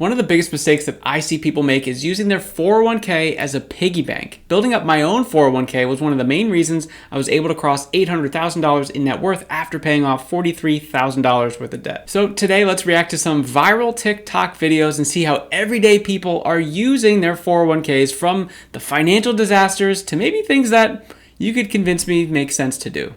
One of the biggest mistakes that I see people make is using their 401k as a piggy bank. Building up my own 401k was one of the main reasons I was able to cross $800,000 in net worth after paying off $43,000 worth of debt. So today, let's react to some viral TikTok videos and see how everyday people are using their 401ks, from the financial disasters to maybe things that you could convince me make sense to do.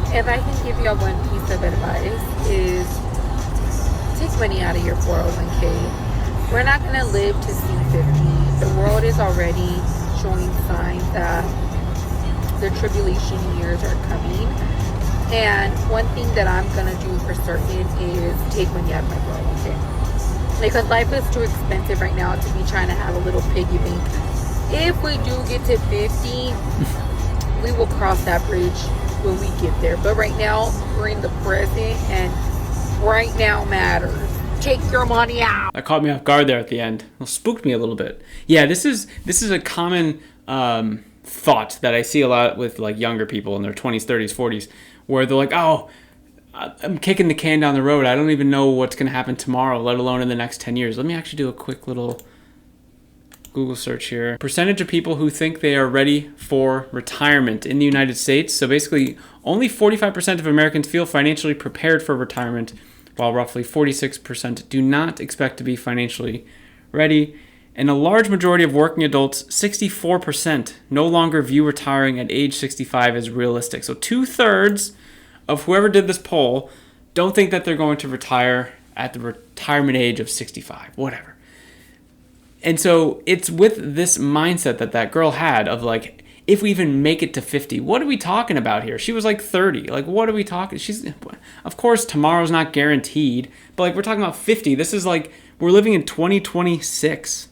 If I can give you one piece of advice, is take money out of your 401k. We're not going to live to see 50. The world is already showing signs that the tribulation years are coming. And one thing that I'm going to do for certain is take money out of my 401k. Because life is too expensive right now to be trying to have a little piggy bank. If we do get to 50, we will cross that bridge when we get there. But right now, we're in the present, and right now matters. Take your money out. That caught me off guard there at the end. Well, spooked me a little bit. Yeah, this is a common thought that I see a lot with like younger people in their 20s, 30s, 40s, where they're like, "Oh, I'm kicking the can down the road. I don't even know what's going to happen tomorrow, let alone in the next 10 years." Let me actually do a quick little Google search here. Percentage of people who think they are ready for retirement in the United States. So basically, only 45% of Americans feel financially prepared for retirement, while roughly 46% do not expect to be financially ready. And a large majority of working adults, 64%, no longer view retiring at age 65 as realistic. So 2/3 of whoever did this poll don't think that they're going to retire at the retirement age of 65, whatever. And so it's with this mindset that girl had of like, if we even make it to 50, what are we talking about here? She was like 30. Like, what are we talking? Of course, tomorrow's not guaranteed, but like, we're talking about 50. This is like, we're living in 2026.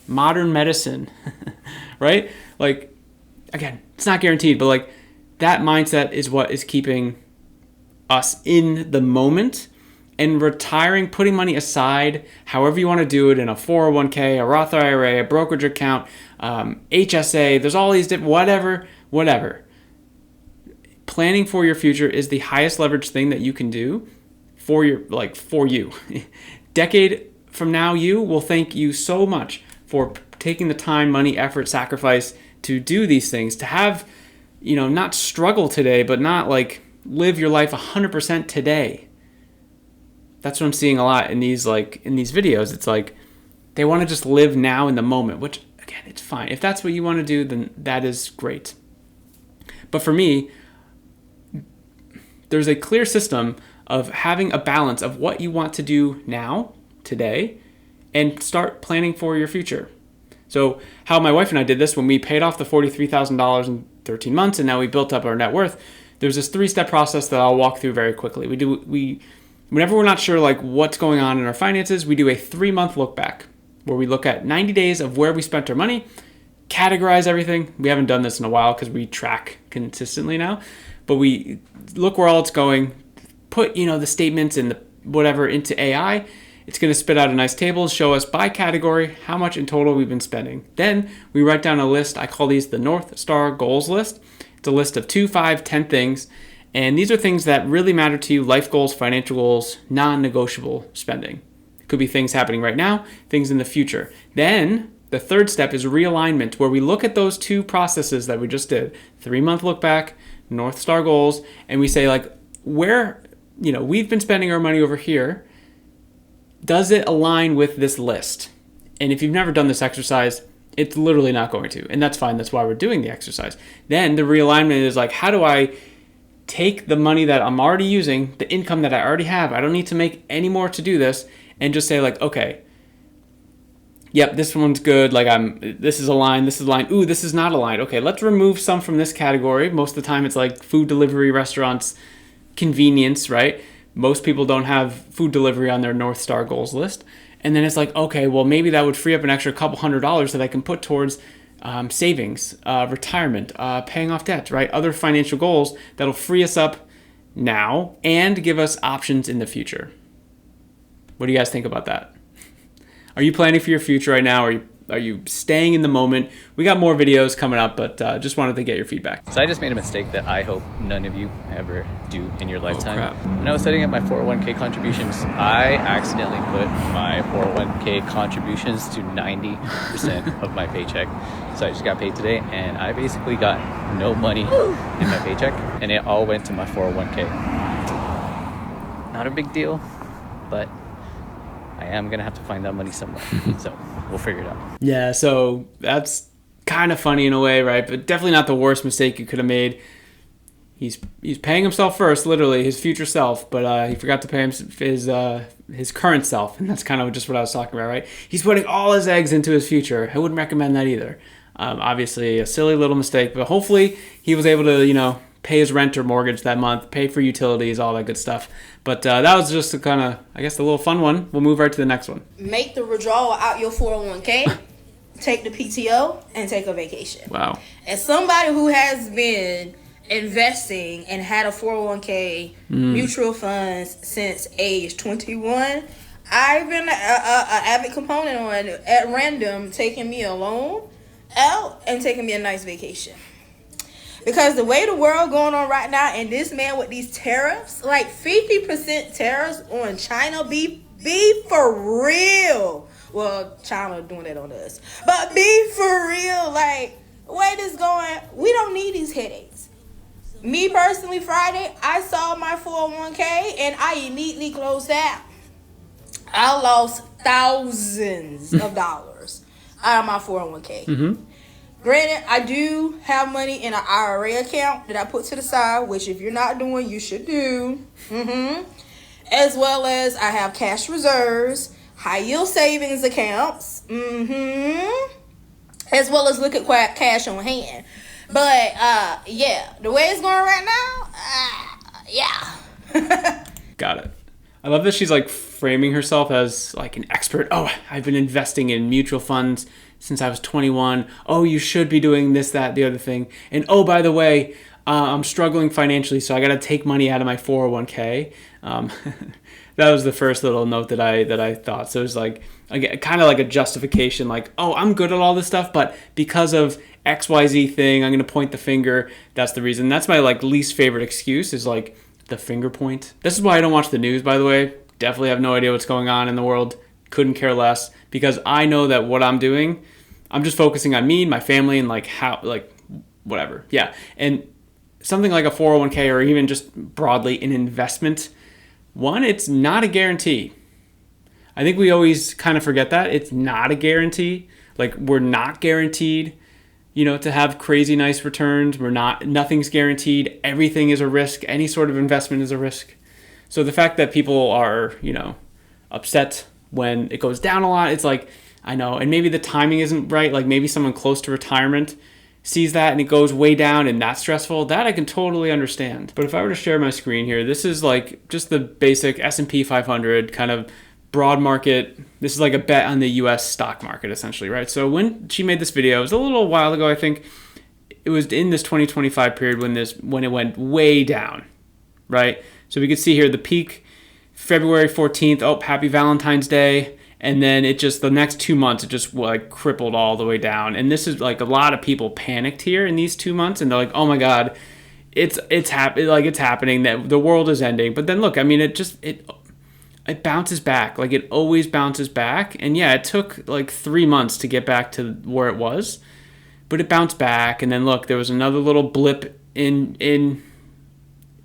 Modern medicine, right? Like, again, it's not guaranteed, but like, that mindset is what is keeping us in the moment. And retiring, putting money aside, however you want to do it, in a 401k, a Roth IRA, a brokerage account, HSA, there's all these different, whatever. Planning for your future is the highest leverage thing that you can do for you. Decade from now, you will thank you so much for taking the time, money, effort, sacrifice to do these things, to have, not struggle today, but not like live your life 100% today. That's what I'm seeing a lot in these videos. It's like they want to just live now in the moment, which again, it's fine. If that's what you want to do, then that is great. But for me, there's a clear system of having a balance of what you want to do now, today, and start planning for your future. So how my wife and I did this when we paid off the $43,000 in 13 months, and now we built up our net worth, there's this 3-step process that I'll walk through very quickly. Whenever we're not sure like what's going on in our finances, we do a 3-month look back where we look at 90 days of where we spent our money, categorize everything. We haven't done this in a while because we track consistently now, but we look where all it's going, put, the statements and the whatever into AI. It's going to spit out a nice table, show us by category how much in total we've been spending. Then we write down a list. I call these the North Star Goals list. It's a list of 2, 5, 10 things. And these are things that really matter to you: life goals, financial goals, non-negotiable spending. It could be things happening right now, things in the future. Then the 3rd step is realignment, where we look at those 2 processes that we just did, 3-month look back, North Star goals, and we say like, where, we've been spending our money over here, does it align with this list? And if you've never done this exercise, it's literally not going to, and that's fine. That's why we're doing the exercise. Then the realignment is like, how do I take the money that I'm already using, the income that I already have, I don't need to make any more to do this, and just say like, okay, yep, this one's good, like this is aligned, ooh, this is not aligned. Okay, let's remove some from this category. Most of the time it's like food delivery, restaurants, convenience, right? Most people don't have food delivery on their North Star goals list. And then it's like, okay, well, maybe that would free up an extra couple $100 that I can put towards savings, retirement, paying off debt, right? Other financial goals that'll free us up now and give us options in the future. What do you guys think about that? Are you planning for your future right now? Are you Are you staying in the moment? We got more videos coming up, but just wanted to get your feedback. So I just made a mistake that I hope none of you ever do in your lifetime. crap. When I was setting up my 401k contributions, I accidentally put my 401k contributions to 90% of my paycheck. So I just got paid today, and I basically got no money in my paycheck, and it all went to my 401k. Not a big deal, but I am gonna have to find that money somewhere. So we'll figure it out. Yeah, so that's kind of funny in a way, right? But definitely not the worst mistake you could have made. He's paying himself first, literally his future self, but he forgot to pay his current self, and that's kind of just what I was talking about, right? He's putting all his eggs into his future. I wouldn't recommend that either. Obviously, a silly little mistake, but hopefully he was able to, pay his rent or mortgage that month, pay for utilities, all that good stuff. But that was just a kind of, I guess, a little fun one. We'll move right to the next one. Make the withdrawal out your 401k, take the PTO, and take a vacation. Wow. As somebody who has been investing and had a 401k mutual funds since age 21, I've been an avid component on, at random, taking me a loan out and taking me a nice vacation. Because the way the world going on right now, and this man with these tariffs, like 50% tariffs on China, be for real. Well, China doing that on us. But be for real. Like, the way this going, we don't need these headaches. Me personally, Friday, I saw my 401k and I immediately closed out. I lost thousands of dollars out of my 401k. Mm-hmm. Granted, I do have money in an IRA account that I put to the side, which if you're not doing, you should do. As well as I have cash reserves, high yield savings accounts, as well as liquid cash on hand. But yeah, the way it's going right now, yeah. Got it. I love that she's like framing herself as like an expert. Oh, I've been investing in mutual funds since I was 21. Oh, you should be doing this, that, the other thing. And oh, by the way, I'm struggling financially, so I got to take money out of my 401k. That was the first little note that I thought. So it was like, again, kind of like a justification, like, oh, I'm good at all this stuff, but because of XYZ thing, I'm going to point the finger. That's the reason. That's my like least favorite excuse, is like the finger point. This is why I don't watch the news, by the way. Definitely have no idea what's going on in the world. Couldn't care less, because I know that what I'm doing, I'm just focusing on me and my family and like how, like whatever. Yeah. And something like a 401k or even just broadly an investment, one, it's not a guarantee. I think we always kind of forget that. It's not a guarantee. Like, we're not guaranteed, to have crazy nice returns. Nothing's guaranteed. Everything is a risk. Any sort of investment is a risk. So the fact that people are, upset when it goes down a lot, it's like, I know, and maybe the timing isn't right. Like, maybe someone close to retirement sees that and it goes way down and that's stressful. That I can totally understand. But if I were to share my screen here, this is like just the basic S&P 500 kind of broad market. This is like a bet on the US stock market, essentially, right? So when she made this video, it was a little while ago, I think. It was in this 2025 period when it went way down, right? So we could see here the peak, February 14th. Oh, happy Valentine's Day. And then it just, the next 2 months, it just like crippled all the way down. And this is like, a lot of people panicked here in these 2 months, and they're like, oh my God, it's happening, that the world is ending. But then look, I mean, it bounces back. Like, it always bounces back. And yeah, it took like 3 months to get back to where it was, but it bounced back. And then look, there was another little blip in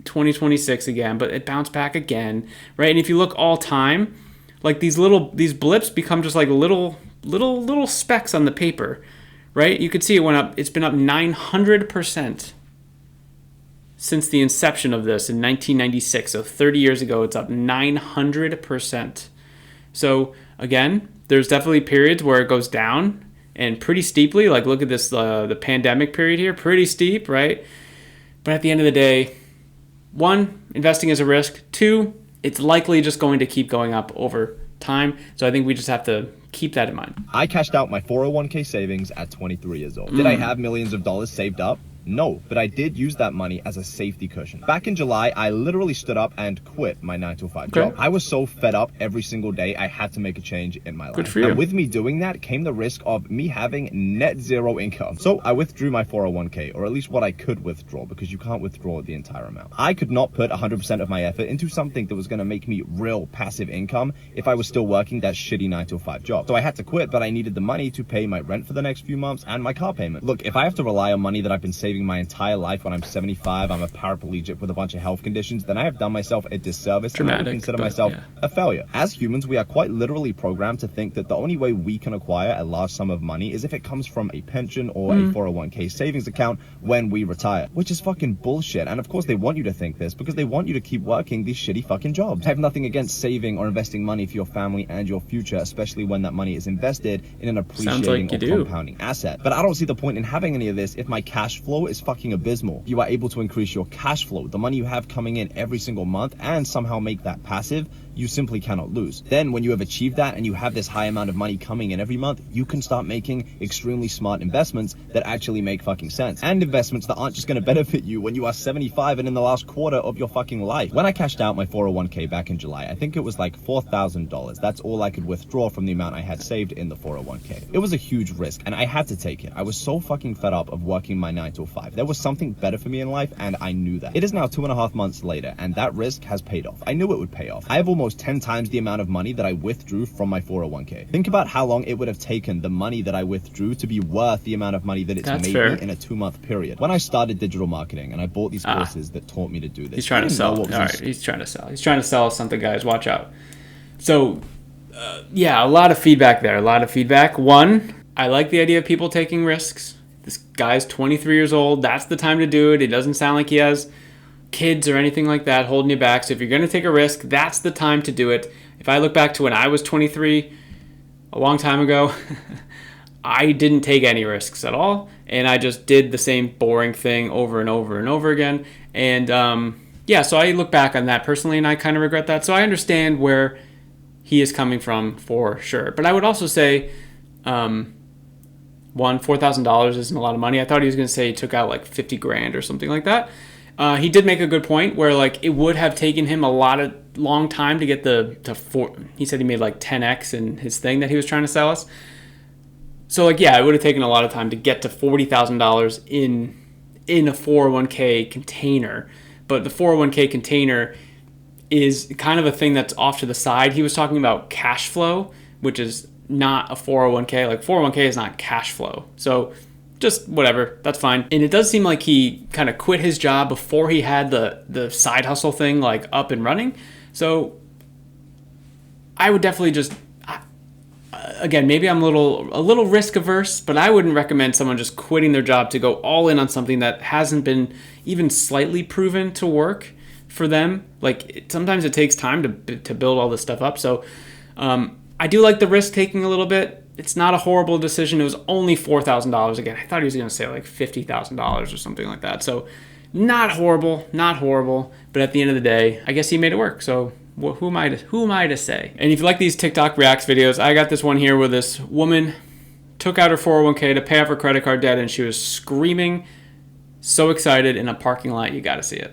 2026 again, but it bounced back again, right? And if you look all time, like these blips become just like little specks on the paper, right? You could see it went up. It's been up 900% since the inception of this in 1996. So 30 years ago, it's up 900%. So again, there's definitely periods where it goes down, and pretty steeply. Like, look at this, the pandemic period here, pretty steep, right? But at the end of the day, one, investing is a risk. Two, it's likely just going to keep going up over time. So I think we just have to keep that in mind. I cashed out my 401k savings at 23 years old. Did I have millions of dollars saved up? No, but I did use that money as a safety cushion. Back in July, I literally stood up and quit my 9-to-5 job. I was so fed up every single day, I had to make a change in my life. Good for you. And with me doing that came the risk of me having net zero income. So I withdrew my 401k, or at least what I could withdraw, because you can't withdraw the entire amount. I could not put 100% of my effort into something that was going to make me real passive income if I was still working that shitty 9-to-5 job. So I had to quit, but I needed the money to pay my rent for the next few months and my car payment. Look, if I have to rely on money that I've been saving my entire life when I'm 75, I'm a paraplegic with a bunch of health conditions, then I have done myself a disservice and I would consider myself a failure. As humans, we are quite literally programmed to think that the only way we can acquire a large sum of money is if it comes from a pension or a 401k savings account when we retire, which is fucking bullshit. And of course they want you to think this because they want you to keep working these shitty fucking jobs. I have nothing against saving or investing money for your family and your future, especially when that money is invested in an appreciating or compounding asset. But I don't see the point in having any of this if my cash flow is fucking abysmal. You are able to increase your cash flow, the money you have coming in every single month, and somehow make that passive. You simply cannot lose. Then when you have achieved that and you have this high amount of money coming in every month, you can start making extremely smart investments that actually make fucking sense. And investments that aren't just going to benefit you when you are 75 and in the last quarter of your fucking life. When I cashed out my 401k back in July, I think it was like $4,000. That's all I could withdraw from the amount I had saved in the 401k. It was a huge risk and I had to take it. I was so fucking fed up of working my 9-to-5. There was something better for me in life and I knew that. It is now 2.5 months later and that risk has paid off. I knew it would pay off. I have almost 10 times the amount of money that I withdrew from my 401k. Think about how long it would have taken the money that I withdrew to be worth the amount of money that it's made me in a 2-month period. When I started digital marketing and I bought these courses that taught me to do this. He's trying to sell. All right, he's trying to sell. He's trying to sell something, guys. Watch out. So, yeah, a lot of feedback there. A lot of feedback. One, I like the idea of people taking risks. This guy's 23 years old. That's the time to do it. It doesn't sound like he has kids or anything like that holding you back. So if you're going to take a risk, that's the time to do it. If I look back to when I was 23, a long time ago, I didn't take any risks at all. And I just did the same boring thing over and over and over again. And yeah, so I look back on that personally and I kind of regret that. So I understand where he is coming from for sure. But I would also say, one, $4,000 isn't a lot of money. I thought he was going to say he took out like 50 grand or something like that. He did make a good point where like it would have taken him a long time to get he said he made like 10x in his thing that he was trying to sell us. So like, yeah, it would have taken a lot of time to get to $40,000 in a 401k container. But the 401k container is kind of a thing that's off to the side. He was talking about cash flow, which is not a 401k. Like 401k is not cash flow. So just whatever, that's fine. And it does seem like he kind of quit his job before he had the side hustle thing like up and running. So I would definitely just, again, maybe I'm a little risk averse, but I wouldn't recommend someone just quitting their job to go all in on something that hasn't been even slightly proven to work for them. Like sometimes it takes time to build all this stuff up. So I do like the risk taking a little bit. It's not a horrible decision. It was only $4,000. Again, I thought he was going to say like $50,000 or something like that. So not horrible. But at the end of the day, I guess he made it work. So who am I to say? And if you like these TikTok Reacts videos, I got this one here where this woman took out her 401k to pay off her credit card debt and she was screaming, so excited in a parking lot. You got to see it.